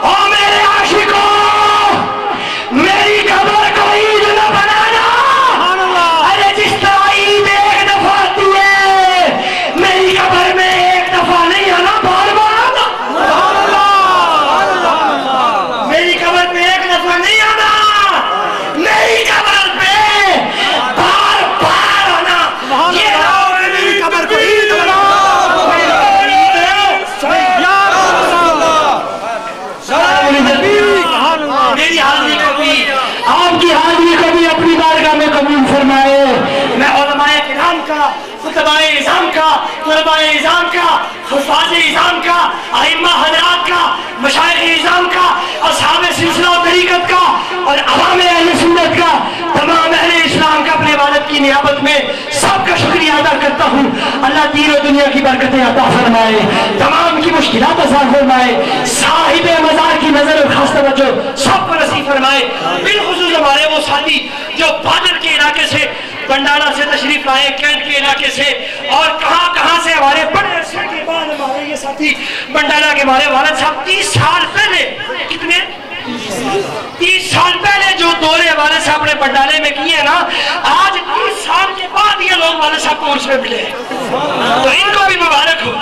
اور میرے عاشقوں, میری قبر کو عید نہ بنانا. ارے جس طرح عید ایک دفعہ آتی ہے, میری قبر میں ایک دفعہ نہیں آنا, بار بار آنا. میری قبر پہ ایک دفعہ نہیں آنا, میری قبر پہ بار بار آنا. یہ میری قبر کو عید بنا. میری حاضری کو بھی, آپ کی حاضری کو بھی اپنی بارگاہ میں قبول فرمائے. میں علماء کرام کا, خطباء اعظام کا, طلباء اعظام کا, حفاظ اعظام کا, ائمہ حضرات کا, مشائخ اعظام کا, اصحاب سلسلہ و طریقت کا اور عوام اہل سنت کا, تمام اہل اسلام کا اپنے عبادت کی نیابت میں سب کا شکریہ ادا کرتا ہوں. اللہ دین و دنیا کی برکتیں عطا فرمائے, تمام کی مشکلات آسان فرمائے, صاحب مزار کی نظر اور خاص توجہ سب کو نصیب فرمائے. بالخصوص ہمارے وہ ساتھی جو بادر کے علاقے سے, بنڈالا سے تشریف لائے, کینٹ کے علاقے سے اور کہاں سے ہمارے بڑے عرصے کے بعد ہمارے یہ ساتھی بنڈالا کے ہمارے والد صاحب 30 سال پہلے, کتنے 30 سال پہلے جو دورے والد صاحب نے بنڈالے میں کیے نا, آج 30 سال کے بعد یہ لوگ والد صاحب کو اس میں ملے. تو ان کو بھی مبارک ہو,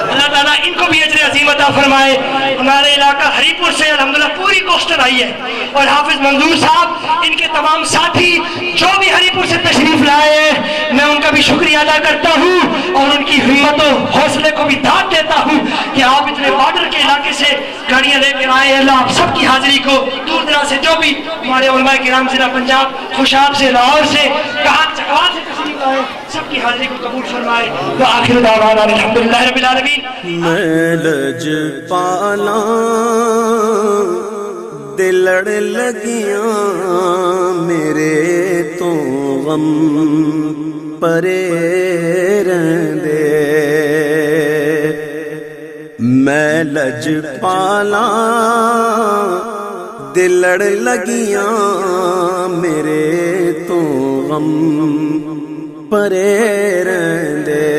اللہ تعالیٰ ان کو بھی اجر عظیم عطا فرمائے. ہمارے علاقہ ہری پور سے الحمدللہ پوری کوسٹر آئی ہے, اور حافظ منظور صاحب ان کے تمام ساتھی جو بھی ہری پور سے تشریف لائے ہیں, میں ان کا بھی شکریہ ادا کرتا ہوں اور ان کی ہمت و حوصلے کو بھی داد دیتا ہوں کہ آپ اتنے بارڈر کے علاقے سے گاڑیاں لے کر آئے. اللہ آپ سب کی حاضری کو, دور دراز سے جو بھی ہمارے علماء کرام ضلع پنجاب, خوشاب سے, لاہور سے, کہاں چکوال سے تشریف لائے, سب کی حاضری کو قبول فرمائے. وآخر دعوانا الحمدللہ رب العالمین. میں لج پالا دل لڑ لگیاں میرے تو غم پرے رہندے میں لج پالاں دل لڑ لگیاں میرے تو غم پرے رہندے